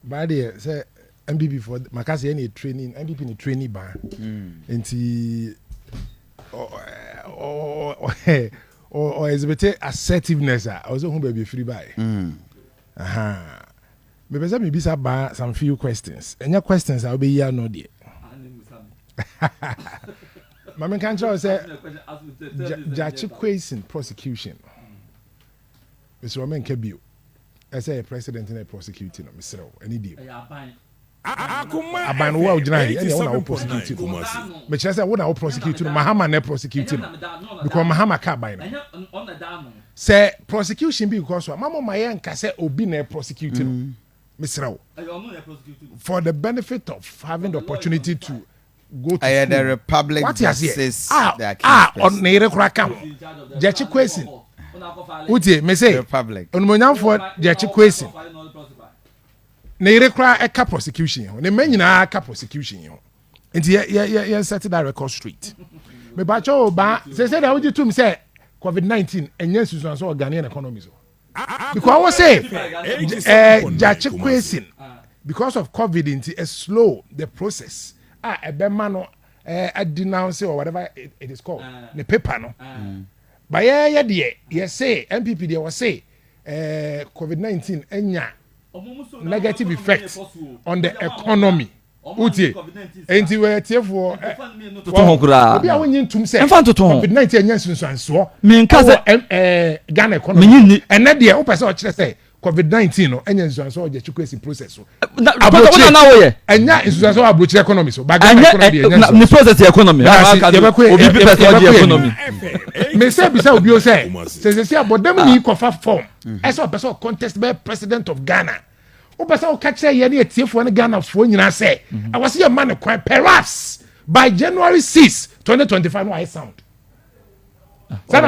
By the say MPP for Makasi any training MPP ni training ban. Enti or exhibit assertiveness. I was home baby free by. Maybe some be some few questions. And your questions I'll be here no dear. Mama can't try to say Gyakye Quayson prosecution. Mr. Roman Kebiu. I say a president in a prosecuting Mr. Any deal. Akoma FM. Well, Jnai, any one will prosecute him. But I said, what I will prosecute him, Mahama ne prosecute him. Because Mahama can't buy him. Say prosecution because Mama Mayan can say Obi ne prosecute him. Mr. For the benefit of having the opportunity to go to the Republic what versus on Nere Krakam. Gyakye Quayson. Uti, me say Republic. On Monyam for Gyakye Quayson. Nere Kra eka prosecution. Ne men nyina eka prosecution. Nti ye set that record straight. Me ba cho ba say that we to me say COVID-19 enye susu so Ghanaian economy so. Because I was say Gyakye Quayson because of COVID into a slow the process. A bemano a denounce or whatever it is called. The paper no. But yeah, say MPP they will say COVID-19 enya negative effects on the economy. Uti enti we tie for obi a wonyin tum say COVID-19 enya sunsuanso me nka say Ghana economy and na de o pese o kire say COVID-19 no enya sunsuanso Gyakye Quayson process so abrochi na wo ye enya sunsuanso abrochi economy so but Ghana economy enya ni process economy obi person the economy me say bisa obi o say say abodam ni kofa form ese o pese contest be president of Ghana. Opasa o catch say ye tiefo ne Ghana fo nyina say I was your man quite perhaps by January 6 2025 no I sound. What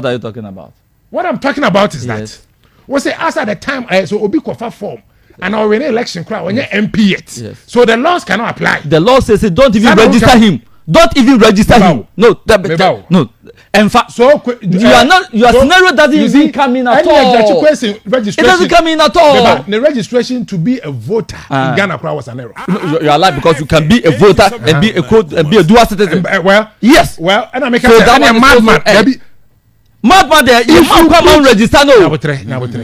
are you talking about? What I'm talking about is that we say as at the time so obi kofa form and our election crowd when you MP yet. So the laws cannot apply. The law says don't even register him. Don't even register him. No, no. In fact, so your scenario doesn't even come in at all. It doesn't come in at all. The registration to be a voter in Ghana was an error. You are right because you can be a voter and be a code and be a dual citizen. Well, yes. Well, and I make a madman. Madman there, if you come and register, no.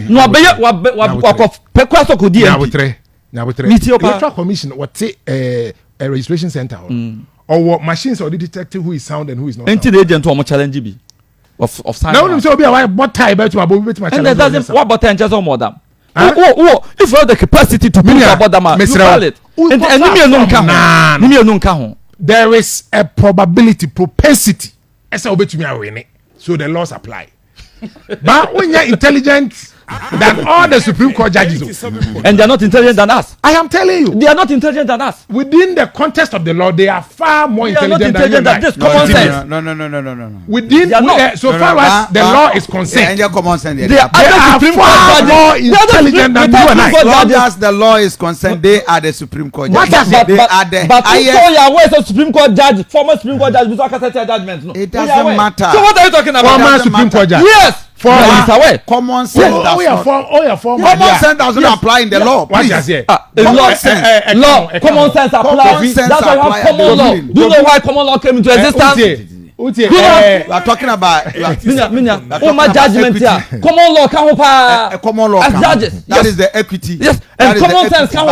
No, Electoral Commission what say a registration center. Or what machines or the detective who is sound and who is not. Until the agent or challenge be of sign. No, so be a what tie about to about my challenge. And doesn't what about just on more them. If you have the capacity to bring about them, you call it. And there is a probability, propensity. As I obey to me, I win it. So the laws apply. But when you're intelligent than all the Supreme Court judges, and they are not intelligent than us. I am telling you, they are not intelligent than us. Within the context of the law, they are far more intelligent than this. Common sense. No. Within so far as the law is concerned, they are common sense. They are far more intelligent than you and I. As long as the law is concerned, they are the Supreme Court judges. They are the highest. But Supreme Court judge, former Supreme Court judge, judgment. No, it doesn't matter. So what are you talking about? Former Supreme Court judge. Yes. Common sense common sense doesn't apply in the law. Please. Common sense applies. That's why you have common law. Do you know why common law came into existence? We are talking about my judgment here. Common law can common law as judges. That is the equity. Yes, and common sense can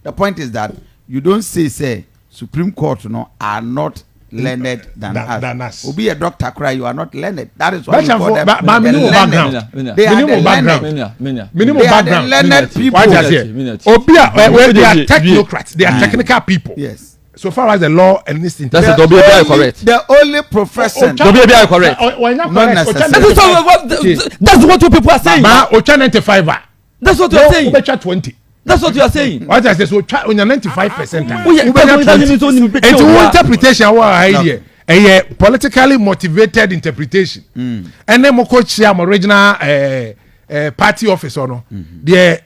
the point is that you don't say Supreme Court are not learned than us. Will be a doctor cry, you are not learned. That is why you call them minimum background. They are the learned people. They are technocrats. They are technical people. Yes. So far as the law and this thing, that's correct. The only profession. Correct. That's what you people are saying. That's what you are saying. 20. That's what you are saying. What I say so on your 95%. And interpretation idea. A politically motivated interpretation. And then moko chia original party office or no. The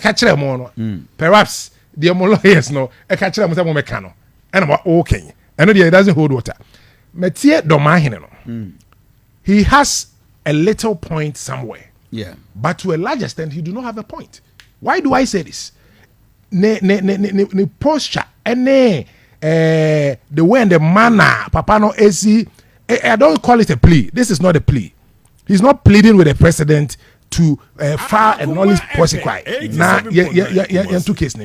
catch them on. Perhaps the lawyers no e catch them mo mekano. And I'm okay. And it doesn't hold water. Metie Domahine no. He has a little point somewhere. Yeah. But to a large extent he do not have a point. Why do I say this? Ne posture and the way and the manner Papa no AC. I don't call it a plea. This is not a plea. He's not pleading with the president to file a knowledge prosecution. Now, two cases.